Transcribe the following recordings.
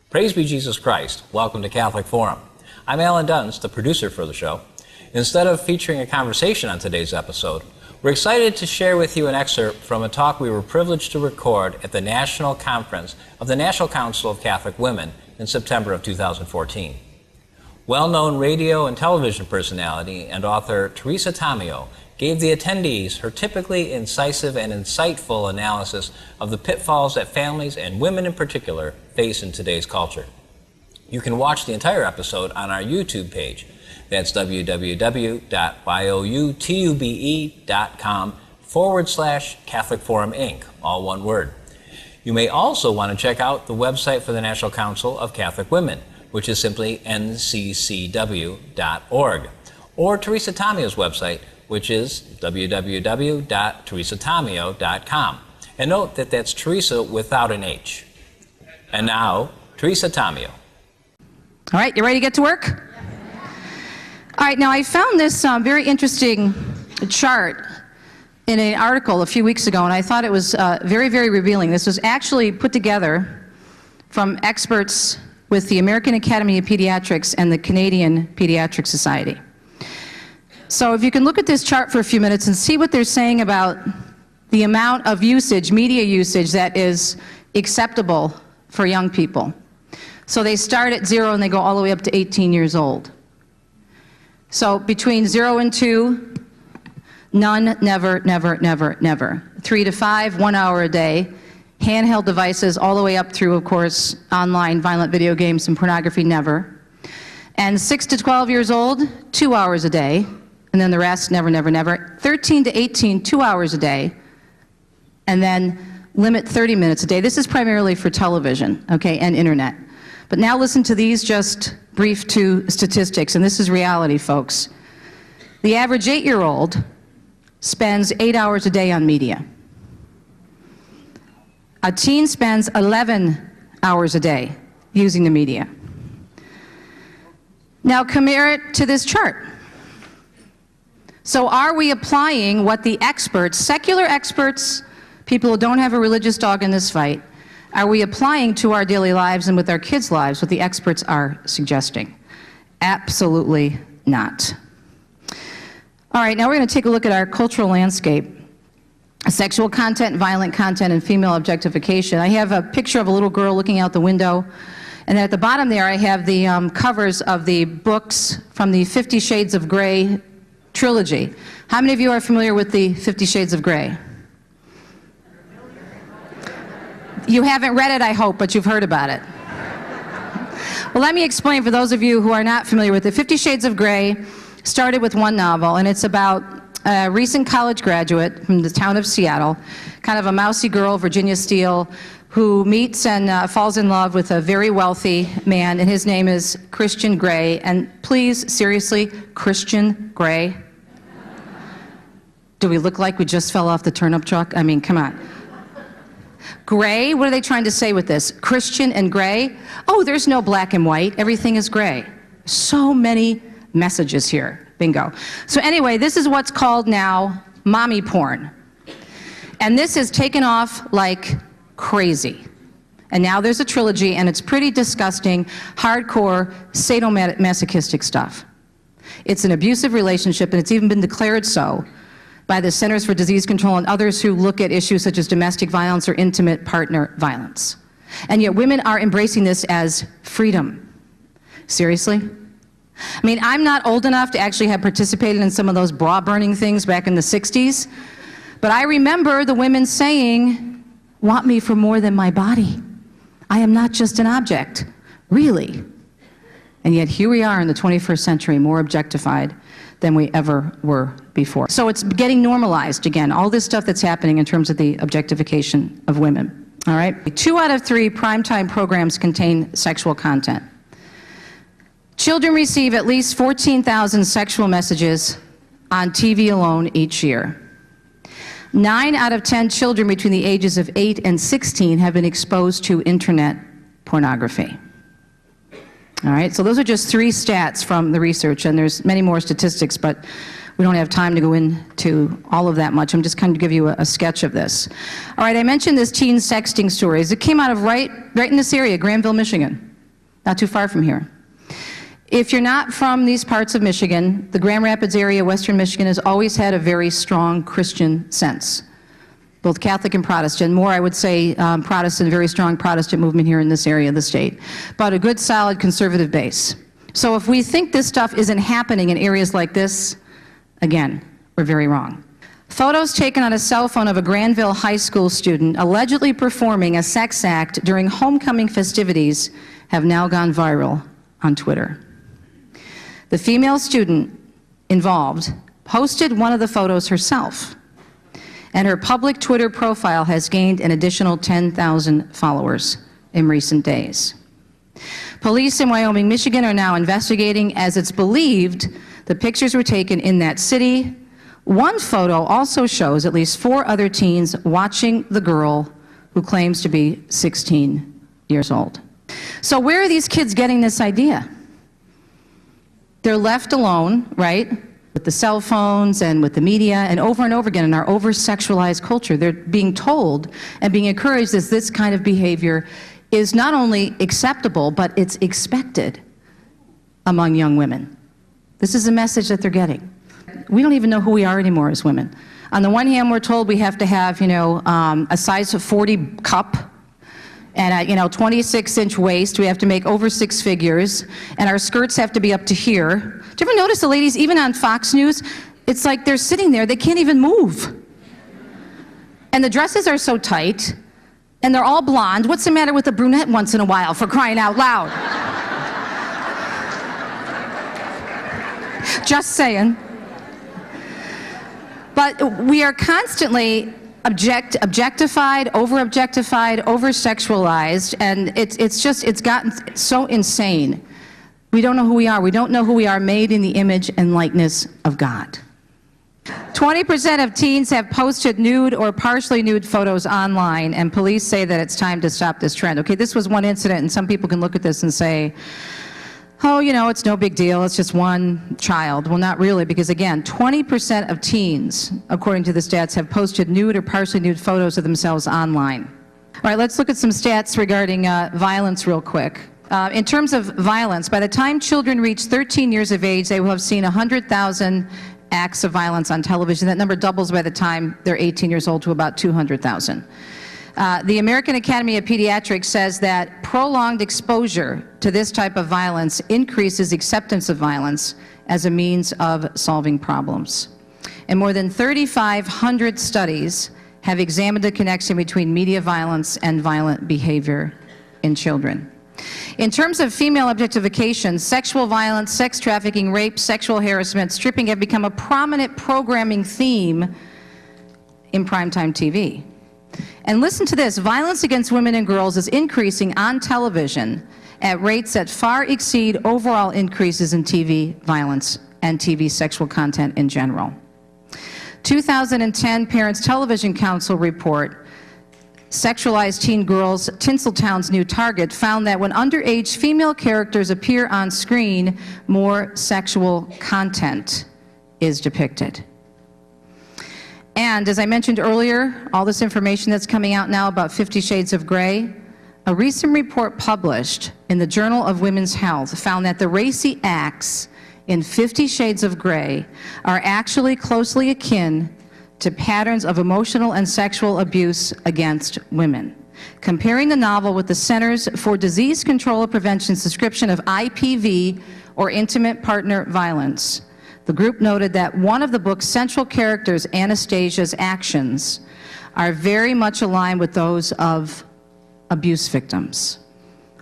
Praise be Jesus Christ. Welcome to Catholic Forum. I'm Alan Dunst, the producer for the show. Instead of featuring a conversation on today's episode, we're excited to share with you an excerpt from a talk we were privileged to record at the National Conference of the National Council of Catholic Women in September of 2014. Well-known radio and television personality and author Teresa Tomeo gave the attendees her typically incisive and insightful analysis of the pitfalls that families, and women in particular, face in today's culture. You can watch the entire episode on our YouTube page. That's www.youtube.com/Catholic Forum Inc., all one word. You may also want to check out the website for the National Council of Catholic Women, which is simply nccw.org, or Teresa Tomeo's website, which is www.teresatomeo.com. And note that that's Teresa without an H. And now, Teresa Tomeo. All right, you ready to get to work? All right, now I found this very interesting chart in an article a few weeks ago, and I thought it was very, very revealing. This was actually put together from experts with the American Academy of Pediatrics and the Canadian Pediatric Society. So if you can look at this chart for a few minutes and see what they're saying about the amount of usage, media usage, that is acceptable for young people. So they start at 0 and they go all the way up to 18 years old. So between 0 and 2, none, never, never, never, never. 3 to 5, 1 hour a day. Handheld devices all the way up through, of course, online, violent video games and pornography, never. And 6 to 12 years old, 2 hours a day. And then the rest, never, never, never. 13 to 18, 2 hours a day. And then limit 30 minutes a day. This is primarily for television, okay, and internet. But now listen to these just brief two statistics, and this is reality, folks. The average 8-year-old spends 8 hours a day on media. A teen spends 11 hours a day using the media. Now compare it to this chart. So are we applying what the experts, secular experts, people who don't have a religious dog in this fight, are we applying to our daily lives and with our kids' lives what the experts are suggesting? Absolutely not. All right, now we're going to take a look at our cultural landscape. Sexual content, violent content, and female objectification. I have a picture of a little girl looking out the window, and then at the bottom there I have the covers of the books from the 50 Shades of Grey trilogy. How many of you are familiar with the 50 Shades of Grey? You haven't read it, I hope, but you've heard about it. Well, let me explain for those of you who are not familiar with it. 50 Shades of Grey started with one novel, and it's about a recent college graduate from the town of Seattle, kind of a mousy girl, Virginia Steele, who meets and falls in love with a very wealthy man, and his name is Christian Grey. And please, seriously, Christian Grey? Do we look like we just fell off the turnip truck? I mean, come on. Gray, what are they trying to say with this? Christian and gray? Oh, there's no black and white. Everything is gray. So many messages here. Bingo. So anyway, this is what's called now mommy porn. And this has taken off like crazy. And now there's a trilogy, and it's pretty disgusting, hardcore, sadomasochistic stuff. It's an abusive relationship, and it's even been declared so by the Centers for Disease Control and others who look at issues such as domestic violence or intimate partner violence. And yet women are embracing this as freedom. Seriously? I mean, I'm not old enough to actually have participated in some of those bra-burning things back in the 60s, but I remember the women saying, "Want me for more than my body. I am not just an object." Really? And yet here we are in the 21st century, more objectified than we ever were before. So it's getting normalized again, all this stuff that's happening in terms of the objectification of women. All right? 2 out of 3 primetime programs contain sexual content. Children receive at least 14,000 sexual messages on TV alone each year. 9 out of 10 children between the ages of 8 and 16 have been exposed to internet pornography. All right, so those are just 3 stats from the research, and there's many more statistics, but we don't have time to go into all of that much. I'm just kind of give you a sketch of this. All right, I mentioned this teen sexting stories. It came out of right in this area, Granville, Michigan. not too far from here. If you're not from these parts of Michigan, the Grand Rapids area, Western Michigan, has always had a very strong Christian sense, both Catholic and Protestant. More, I would say, Protestant, very strong Protestant movement here in this area of the state, but a good, solid conservative base. So if we think this stuff isn't happening in areas like this, again, we're very wrong. Photos taken on a cell phone of a Granville High School student allegedly performing a sex act during homecoming festivities have now gone viral on Twitter. The female student involved posted one of the photos herself, and her public Twitter profile has gained an additional 10,000 followers in recent days. Police in Wyoming, Michigan are now investigating, as it's believed the pictures were taken in that city. One photo also shows at least 4 other teens watching the girl who claims to be 16 years old. So where are these kids getting this idea? They're left alone, right, with the cell phones and with the media, and over again in our over-sexualized culture, they're being told and being encouraged that this kind of behavior is not only acceptable, but it's expected among young women. This is a message that they're getting. We don't even know who we are anymore as women. On the one hand, we're told we have to have, a size 40 cup, and a 26-inch waist. We have to make over 6 figures, and our skirts have to be up to here. Do you ever notice the ladies, even on Fox News, it's like they're sitting there, they can't even move. And the dresses are so tight, and they're all blonde. What's the matter with a brunette once in a while, for crying out loud? Just saying. But we are constantly objectified, over-objectified, over-sexualized, and it's gotten so insane. We don't know who we are. We don't know who we are, made in the image and likeness of God. 20% of teens have posted nude or partially nude photos online, and police say that it's time to stop this trend. Okay, this was one incident, and some people can look at this and say, oh, it's no big deal, it's just one child. Well, not really, because again, 20% of teens, according to the stats, have posted nude or partially nude photos of themselves online. All right, let's look at some stats regarding violence real quick. In terms of violence, by the time children reach 13 years of age, they will have seen 100,000 acts of violence on television. That number doubles by the time they're 18 years old to about 200,000. The American Academy of Pediatrics says that prolonged exposure to this type of violence increases acceptance of violence as a means of solving problems. And more than 3,500 studies have examined the connection between media violence and violent behavior in children. In terms of female objectification, sexual violence, sex trafficking, rape, sexual harassment, stripping have become a prominent programming theme in primetime TV. And listen to this, violence against women and girls is increasing on television at rates that far exceed overall increases in TV violence and TV sexual content in general. 2010 Parents Television Council report, Sexualized Teen Girls, Tinseltown's New Target, found that when underage female characters appear on screen, more sexual content is depicted. And as I mentioned earlier, all this information that's coming out now about 50 Shades of Grey, a recent report published in the Journal of Women's Health found that the racy acts in 50 Shades of Grey are actually closely akin to patterns of emotional and sexual abuse against women. Comparing the novel with the Centers for Disease Control and Prevention's description of IPV, or intimate partner violence, the group noted that one of the book's central characters, Anastasia's actions, are very much aligned with those of abuse victims,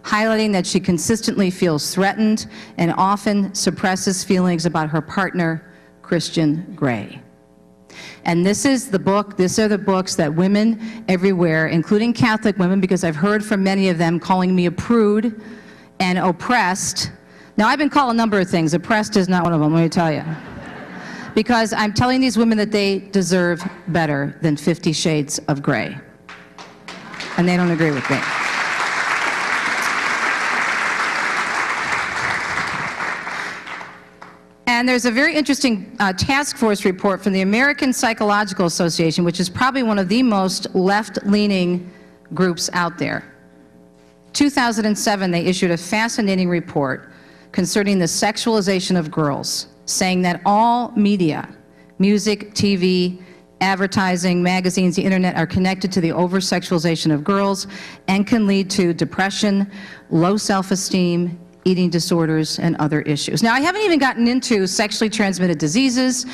highlighting that she consistently feels threatened and often suppresses feelings about her partner, Christian Grey. And this is the book, these are the books that women everywhere, including Catholic women, because I've heard from many of them calling me a prude and oppressed. Now, I've been called a number of things. Oppressed is not one of them, let me tell you. Because I'm telling these women that they deserve better than 50 Shades of Grey. And they don't agree with me. And there's a very interesting task force report from the American Psychological Association, which is probably one of the most left-leaning groups out there. 2007, they issued a fascinating report concerning the sexualization of girls, saying that all media, music, TV, advertising, magazines, the internet are connected to the over-sexualization of girls and can lead to depression, low self-esteem, eating disorders, and other issues. Now, I haven't even gotten into sexually transmitted diseases,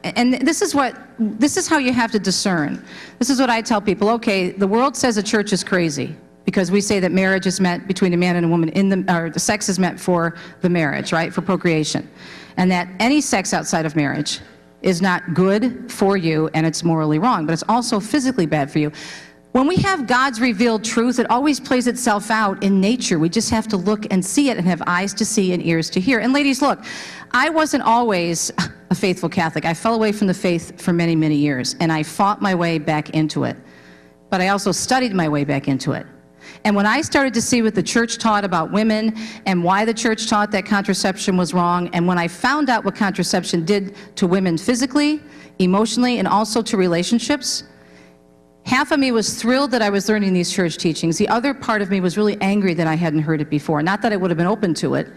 and this is how you have to discern. This is what I tell people. Okay, the world says the church is crazy because we say that marriage is meant between a man and a woman, or the sex is meant for the marriage, right, for procreation, and that any sex outside of marriage is not good for you and it's morally wrong, but it's also physically bad for you. When we have God's revealed truth, it always plays itself out in nature. We just have to look and see it and have eyes to see and ears to hear. And ladies, look, I wasn't always a faithful Catholic. I fell away from the faith for many, many years, and I fought my way back into it. But I also studied my way back into it. And when I started to see what the church taught about women and why the church taught that contraception was wrong, and when I found out what contraception did to women physically, emotionally, and also to relationships, half of me was thrilled that I was learning these church teachings. The other part of me was really angry that I hadn't heard it before. Not that I would have been open to it,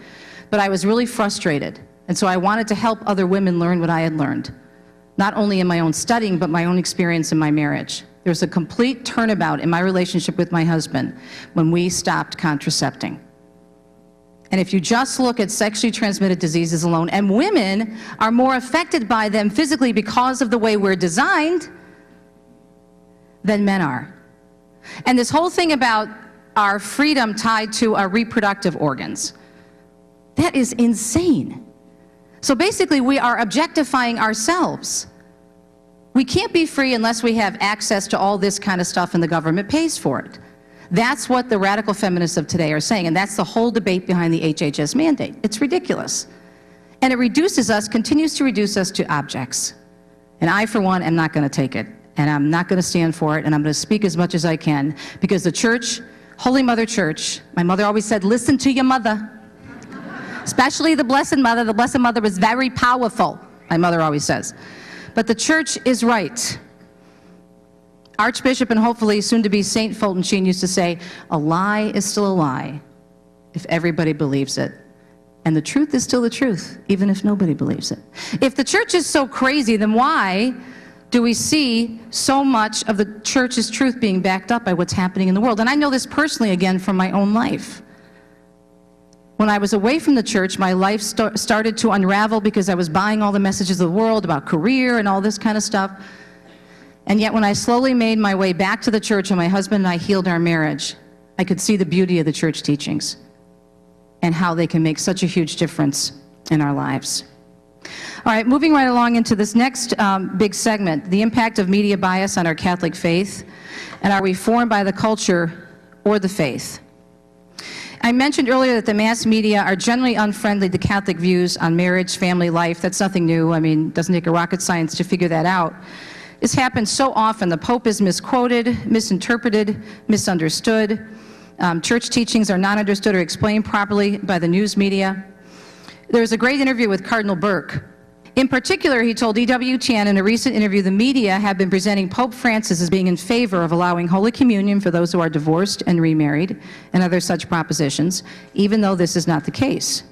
but I was really frustrated. And so I wanted to help other women learn what I had learned, not only in my own studying, but my own experience in my marriage. There was a complete turnabout in my relationship with my husband when we stopped contracepting. And if you just look at sexually transmitted diseases alone, and women are more affected by them physically because of the way we're designed than men are. And this whole thing about our freedom tied to our reproductive organs, that is insane. So basically, we are objectifying ourselves. We can't be free unless we have access to all this kind of stuff and the government pays for it. That's what the radical feminists of today are saying, and that's the whole debate behind the HHS mandate. It's ridiculous. And it reduces us, continues to reduce us to objects. And I, for one, am not going to take it. And I'm not going to stand for it, and I'm going to speak as much as I can, because the church, Holy Mother Church, my mother always said, listen to your mother. Especially the Blessed Mother. The Blessed Mother was very powerful, my mother always says. But the church is right. Archbishop and hopefully soon to be Saint Fulton Sheen used to say, a lie is still a lie if everybody believes it. And the truth is still the truth, even if nobody believes it. If the church is so crazy, then why do we see so much of the church's truth being backed up by what's happening in the world? And I know this personally, again, from my own life. When I was away from the church, my life started to unravel because I was buying all the messages of the world about career and all this kind of stuff. And yet when I slowly made my way back to the church and my husband and I healed our marriage, I could see the beauty of the church teachings and how they can make such a huge difference in our lives. All right, moving right along into this next big segment, the impact of media bias on our Catholic faith, and are we formed by the culture or the faith? I mentioned earlier that the mass media are generally unfriendly to Catholic views on marriage, family life. That's nothing new. I mean, it doesn't take a rocket science to figure that out. This happens so often. The Pope is misquoted, misinterpreted, misunderstood. Church teachings are not understood or explained properly by the news media. There was a great interview with Cardinal Burke. In particular, he told EWTN in a recent interview, the media have been presenting Pope Francis as being in favor of allowing Holy Communion for those who are divorced and remarried, and other such propositions, even though this is not the case.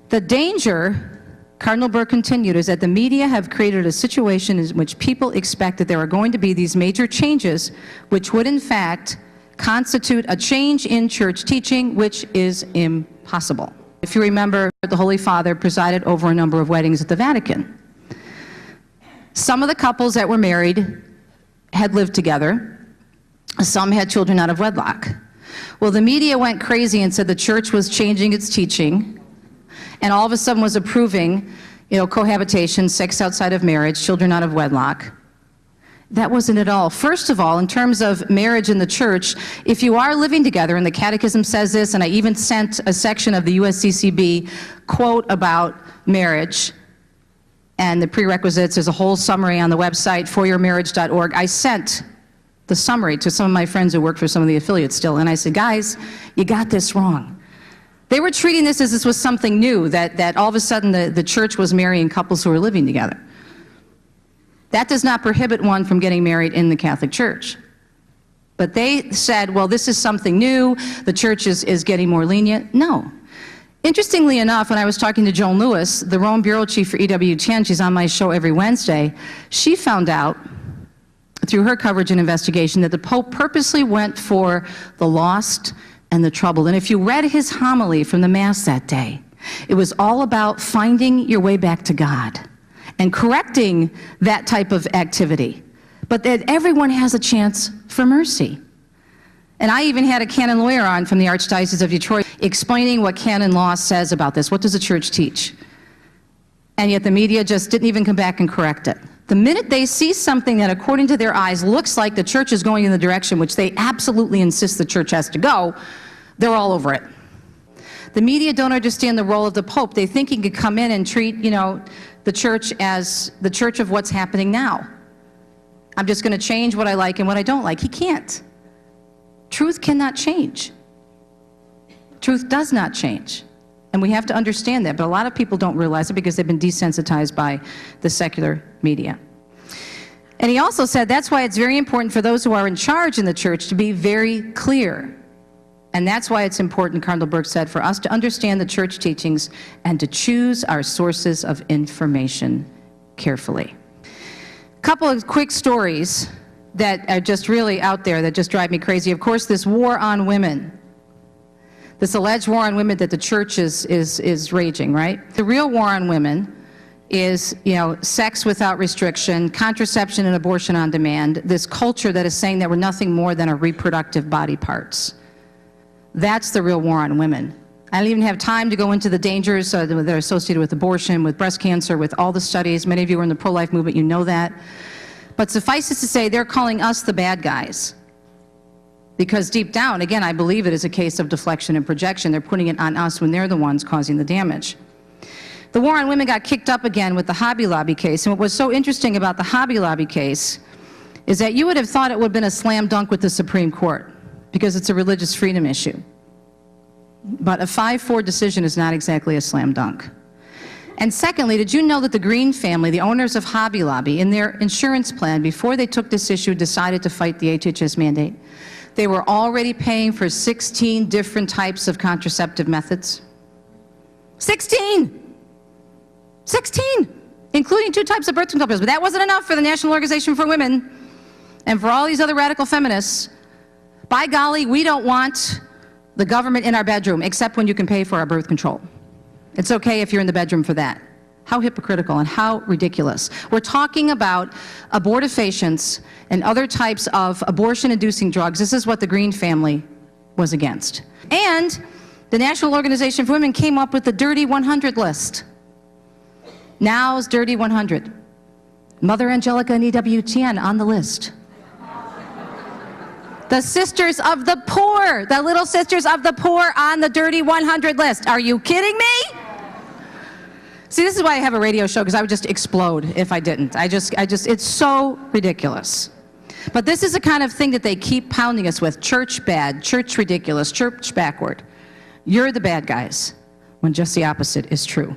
The danger, Cardinal Burke continued, is that the media have created a situation in which people expect that there are going to be these major changes, which would in fact constitute a change in church teaching, which is impossible. If you remember, the Holy Father presided over a number of weddings at the Vatican. Some of the couples that were married had lived together. Some had children out of wedlock. Well, the media went crazy and said the church was changing its teaching, and all of a sudden was approving, cohabitation, sex outside of marriage, children out of wedlock. That wasn't at all. First of all, in terms of marriage in the church, if you are living together, and the Catechism says this, and I even sent a section of the USCCB quote about marriage and the prerequisites. There's a whole summary on the website, foryourmarriage.org. I sent the summary to some of my friends who work for some of the affiliates still, and I said, guys, you got this wrong. They were treating this as this was something new, that all of a sudden the church was marrying couples who were living together. That does not prohibit one from getting married in the Catholic Church. But they said, well, this is something new. The church is getting more lenient. No. Interestingly enough, when I was talking to Joan Lewis, the Rome bureau chief for EWTN, she's on my show every Wednesday, she found out through her coverage and investigation that the Pope purposely went for the lost and the troubled. And if you read his homily from the Mass that day, it was all about finding your way back to God and correcting that type of activity, but that everyone has a chance for mercy. And I even had a canon lawyer on from the Archdiocese of Detroit explaining what canon law says about this. What does the church teach? And yet the media just didn't even come back and correct it. The minute they see something that, according to their eyes, looks like the church is going in the direction which they absolutely insist the church has to go, they're all over it. The media don't understand the role of the Pope. They think he could come in and treat, the church as the church of what's happening now. I'm just going to change what I like and what I don't like. He can't. Truth cannot change. Truth does not change. And we have to understand that, but a lot of people don't realize it because they've been desensitized by the secular media. And he also said that's why it's very important for those who are in charge in the church to be very clear. And that's why it's important, Cardinal Burke said, for us to understand the church teachings and to choose our sources of information carefully. A couple of quick stories that are just really out there that just drive me crazy. Of course, this war on women. This alleged war on women that the church is raging, right? The real war on women is, sex without restriction, contraception and abortion on demand, this culture that is saying that we're nothing more than our reproductive body parts. That's the real war on women. I don't even have time to go into the dangers that are associated with abortion, with breast cancer, with all the studies. Many of you are in the pro-life movement, you know that. But suffice it to say, they're calling us the bad guys. Because deep down, again, I believe it is a case of deflection and projection. They're putting it on us when they're the ones causing the damage. The war on women got kicked up again with the Hobby Lobby case. And what was so interesting about the Hobby Lobby case is that you would have thought it would have been a slam dunk with the Supreme Court because it's a religious freedom issue. But a 5-4 decision is not exactly a slam dunk. And secondly, did you know that the Green family, the owners of Hobby Lobby, in their insurance plan, before they took this issue, decided to fight the HHS mandate? They were already paying for 16 different types of contraceptive methods. 16! 16! Including 2 types of birth control pills. But that wasn't enough for the National Organization for Women and for all these other radical feminists. By golly, we don't want the government in our bedroom, except when you can pay for our birth control. It's okay if you're in the bedroom for that. How hypocritical and how ridiculous. We're talking about abortifacients and other types of abortion-inducing drugs. This is what the Green family was against. And the National Organization for Women came up with the Dirty 100 list. Now's Dirty 100. Mother Angelica and EWTN on the list. The Sisters of the Poor, the Little Sisters of the Poor on the Dirty 100 list. Are you kidding me? See, this is why I have a radio show, because I would just explode if I didn't. It's so ridiculous. But this is the kind of thing that they keep pounding us with. Church bad, church ridiculous, church backward. You're the bad guys, when just the opposite is true.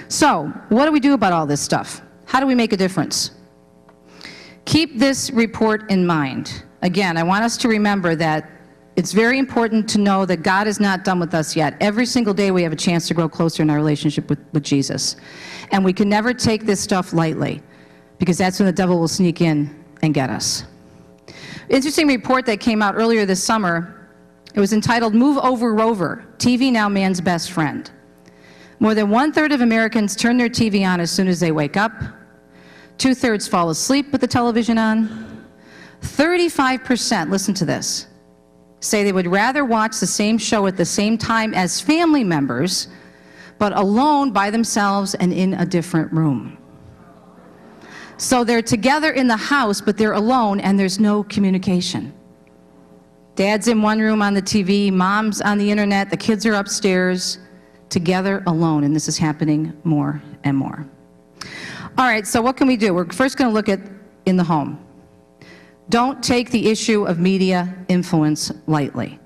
So, what do we do about all this stuff? How do we make a difference? Keep this report in mind. Again, I want us to remember that it's very important to know that God is not done with us yet. Every single day we have a chance to grow closer in our relationship with Jesus. And we can never take this stuff lightly, because that's when the devil will sneak in and get us. Interesting report that came out earlier this summer. It was entitled, "Move Over Rover, TV Now Man's Best Friend." More than 1/3 of Americans turn their TV on as soon as they wake up. 2/3 fall asleep with the television on. 35%, listen to this, say they would rather watch the same show at the same time as family members, but alone by themselves and in a different room. So they're together in the house, but they're alone and there's no communication. Dad's in one room on the TV, mom's on the internet, the kids are upstairs, together alone, and this is happening more and more. All right, so what can we do? We're first going to look at in the home. Don't take the issue of media influence lightly.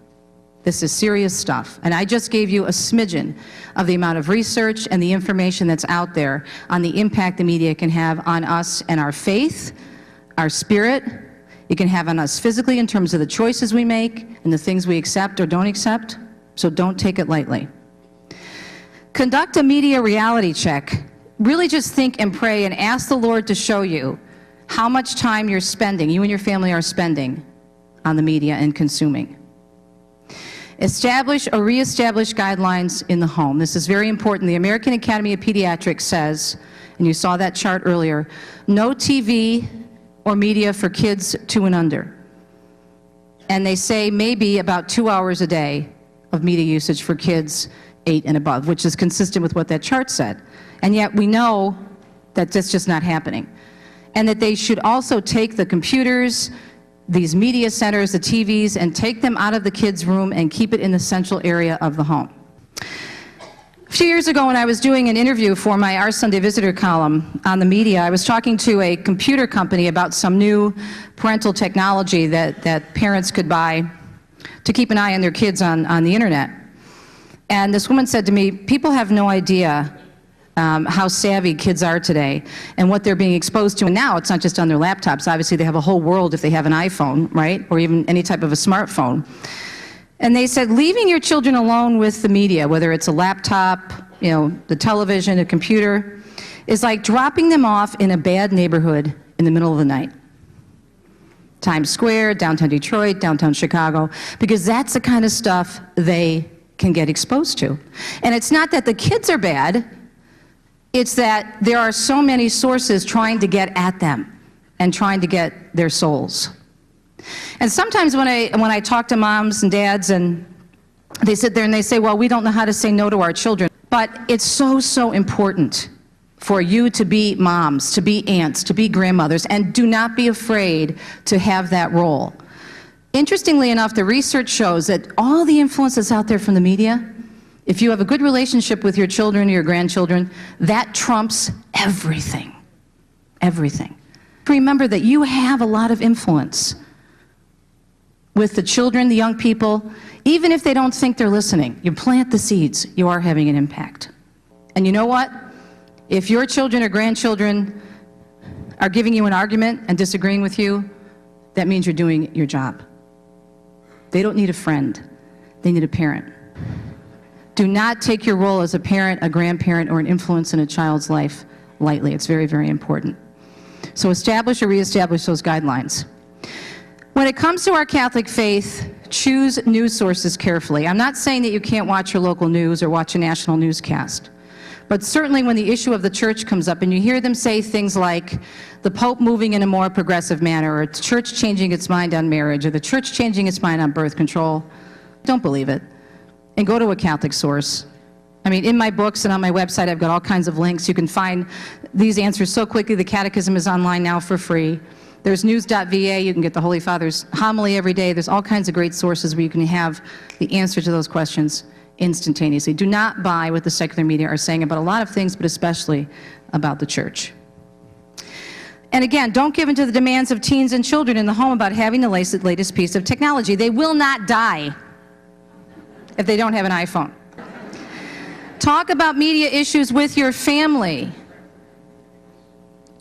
This is serious stuff. And I just gave you a smidgen of the amount of research and the information that's out there on the impact the media can have on us and our faith, our spirit. It can have on us physically in terms of the choices we make and the things we accept or don't accept, so don't take it lightly. Conduct a media reality check. Really just think and pray and ask the Lord to show you how much time you're spending, you and your family are spending on the media and consuming. Establish or reestablish guidelines in the home. This is very important. The American Academy of Pediatrics says, and you saw that chart earlier, no TV or media for kids 2 and under. And they say maybe about 2 hours a day of media usage for kids 8 and above, which is consistent with what that chart said. And yet we know that that's just not happening. And that they should also take the computers, these media centers, the TVs, and take them out of the kids' room and keep it in the central area of the home. A few years ago when I was doing an interview for my Our Sunday Visitor column on the media, I was talking to a computer company about some new parental technology that parents could buy to keep an eye on their kids on the internet. And this woman said to me, people have no idea how savvy kids are today and what they're being exposed to. And now it's not just on their laptops. Obviously, they have a whole world if they have an iPhone, right? Or even any type of a smartphone. And they said, leaving your children alone with the media, whether it's a laptop, the television, a computer, is like dropping them off in a bad neighborhood in the middle of the night. Times Square, downtown Detroit, downtown Chicago, because that's the kind of stuff they can get exposed to. And it's not that the kids are bad, it's that there are so many sources trying to get at them and trying to get their souls. And sometimes when I talk to moms and dads and they sit there and they say, well, we don't know how to say no to our children. But it's so important for you to be moms, to be aunts, to be grandmothers, and do not be afraid to have that role. Interestingly enough, the research shows that all the influences out there from the media, if you have a good relationship with your children or your grandchildren, that trumps everything. Everything. Remember that you have a lot of influence with the children, the young people. Even if they don't think they're listening, you plant the seeds, you are having an impact. And you know what? If your children or grandchildren are giving you an argument and disagreeing with you, that means you're doing your job. They don't need a friend, they need a parent. Do not take your role as a parent, a grandparent, or an influence in a child's life lightly. It's very, very important. So establish or reestablish those guidelines. When it comes to our Catholic faith, choose news sources carefully. I'm not saying that you can't watch your local news or watch a national newscast. But certainly when the issue of the church comes up and you hear them say things like the Pope moving in a more progressive manner, or the church changing its mind on marriage, or the church changing its mind on birth control, don't believe it. And go to a Catholic source. I mean, in my books and on my website, I've got all kinds of links. You can find these answers so quickly. The Catechism is online now for free. There's news.va. You can get the Holy Father's homily every day. There's all kinds of great sources where you can have the answer to those questions instantaneously. Do not buy what the secular media are saying about a lot of things, but especially about the church. And again, don't give in to the demands of teens and children in the home about having the latest piece of technology. They will not die if they don't have an iPhone. Talk about media issues with your family.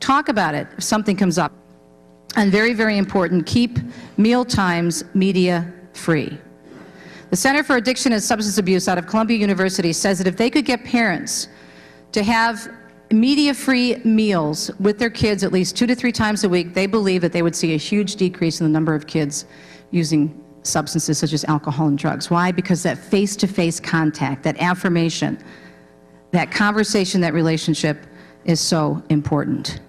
Talk about it if something comes up. And very, very important, keep meal times media free. The Center for Addiction and Substance Abuse out of Columbia University says that if they could get parents to have media-free meals with their kids at least 2 to 3 times a week, they believe that they would see a huge decrease in the number of kids using substances such as alcohol and drugs. Why? Because that face-to-face contact, that affirmation, that conversation, that relationship is so important.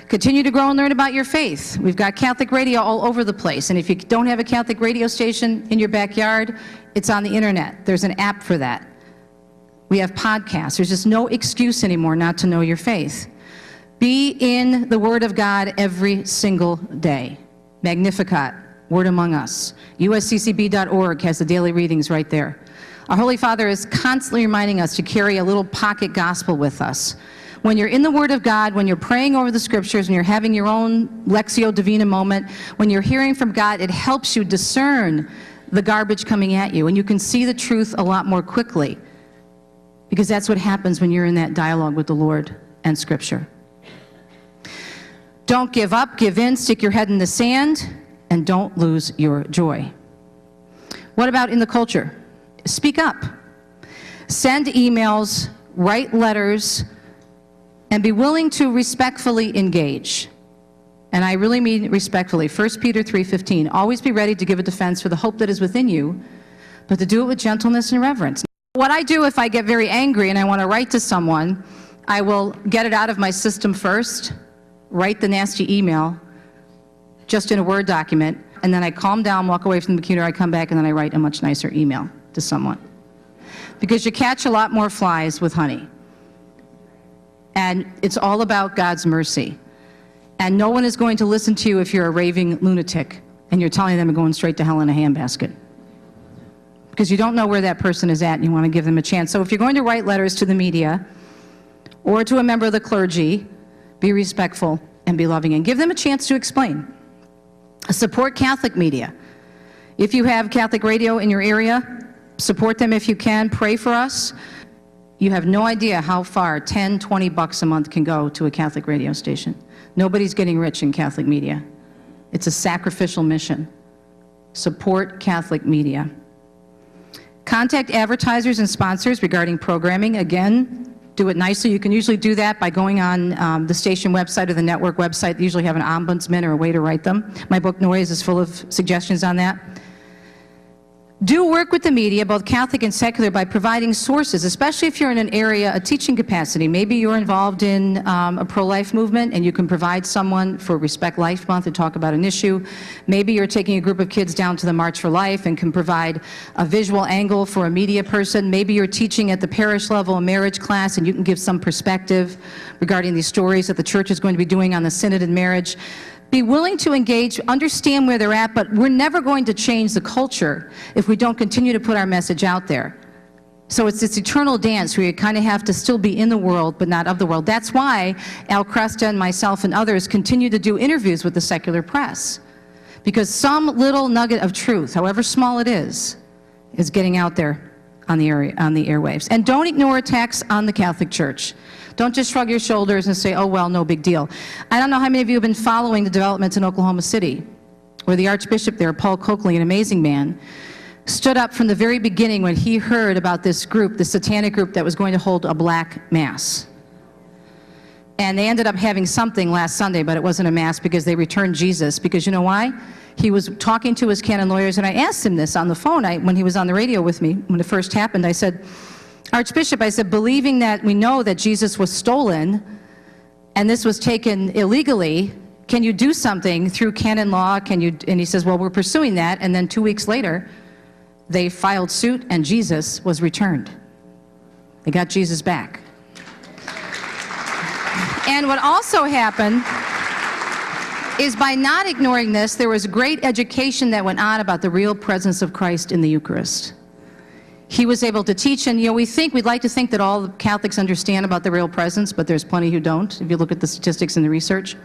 Continue to grow and learn about your faith. We've got Catholic radio all over the place, and if you don't have a Catholic radio station in your backyard, it's on the internet. There's an app for that. We have podcasts. There's just no excuse anymore not to know your faith. Be in the Word of God every single day. Magnificat, Word Among Us. usccb.org has the daily readings right there. Our Holy Father is constantly reminding us to carry a little pocket gospel with us. When you're in the Word of God, when you're praying over the Scriptures, when you're having your own Lectio Divina moment, when you're hearing from God, it helps you discern the garbage coming at you, and you can see the truth a lot more quickly, because that's what happens when you're in that dialogue with the Lord and Scripture. Don't give up, give in, stick your head in the sand. and don't lose your joy. What about in the culture? Speak up. Send emails, write letters, and be willing to respectfully engage. And I really mean respectfully. 1 Peter 3:15, always be ready to give a defense for the hope that is within you, but to do it with gentleness and reverence. What I do if I get very angry and I want to write to someone, I will get it out of my system first, write the nasty email, just in a Word document, and then I calm down, walk away from the computer, I come back, and then I write a much nicer email to someone. Because you catch a lot more flies with honey. And it's all about God's mercy. And no one is going to listen to you if you're a raving lunatic and you're telling them they're going straight to hell in a handbasket. Because you don't know where that person is at and you want to give them a chance. So if you're going to write letters to the media or to a member of the clergy, be respectful and be loving and give them a chance to explain. Support Catholic media. If you have Catholic radio in your area, support them if you can. Pray for us. You have no idea how far 10, 20 bucks a month can go to a Catholic radio station. Nobody's getting rich in Catholic media. It's a sacrificial mission. Support Catholic media. Contact advertisers and sponsors regarding programming. Again, do it nicely. You can usually do that by going on the station website or the network website. They usually have an ombudsman or a way to write them. My book, Noise, is full of suggestions on that. Do work with the media, both Catholic and secular, by providing sources, especially if you're in an area, a teaching capacity. Maybe you're involved in a pro-life movement and you can provide someone for Respect Life Month and talk about an issue. Maybe you're taking a group of kids down to the March for Life and can provide a visual angle for a media person. Maybe you're teaching at the parish level a marriage class and you can give some perspective regarding these stories that the church is going to be doing on the synod and marriage. Be willing to engage, understand where they're at, but we're never going to change the culture if we don't continue to put our message out there. So it's this eternal dance where you kind of have to still be in the world, but not of the world. That's why Al Cresta and myself and others continue to do interviews with the secular press. Because some little nugget of truth, however small it is getting out there on the airwaves. And don't ignore attacks on the Catholic Church. Don't just shrug your shoulders and say, oh, well, no big deal. I don't know how many of you have been following the developments in Oklahoma City, where the Archbishop there, Paul Coakley, an amazing man, stood up from the very beginning when he heard about this group, the satanic group that was going to hold a black mass. And they ended up having something last Sunday, but it wasn't a mass because they returned Jesus. Because you know why? He was talking to his canon lawyers, and I asked him this on the phone when he was on the radio with me when it first happened. I said, Archbishop, I said, believing that we know that Jesus was stolen and this was taken illegally, can you do something through canon law? And he says, well, we're pursuing that. And then 2 weeks later, they filed suit and Jesus was returned. They got Jesus back. And what also happened is by not ignoring this, there was great education that went on about the real presence of Christ in the Eucharist. He was able to teach, and we'd like to think that all Catholics understand about the real presence, but there's plenty who don't, if you look at the statistics and the research.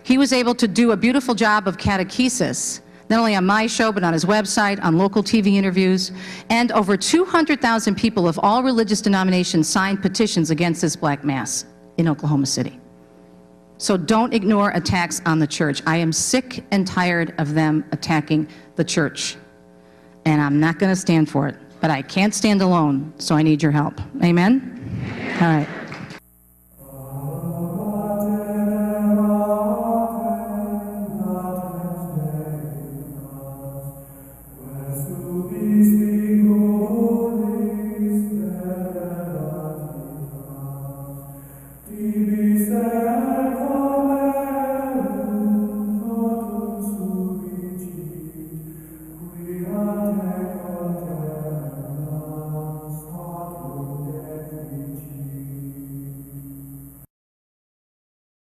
He was able to do a beautiful job of catechesis, not only on my show, but on his website, on local TV interviews, and over 200,000 people of all religious denominations signed petitions against this black mass in Oklahoma City. So don't ignore attacks on the church. I am sick and tired of them attacking the church, and I'm not going to stand for it. But I can't stand alone, so I need your help. Amen? All right.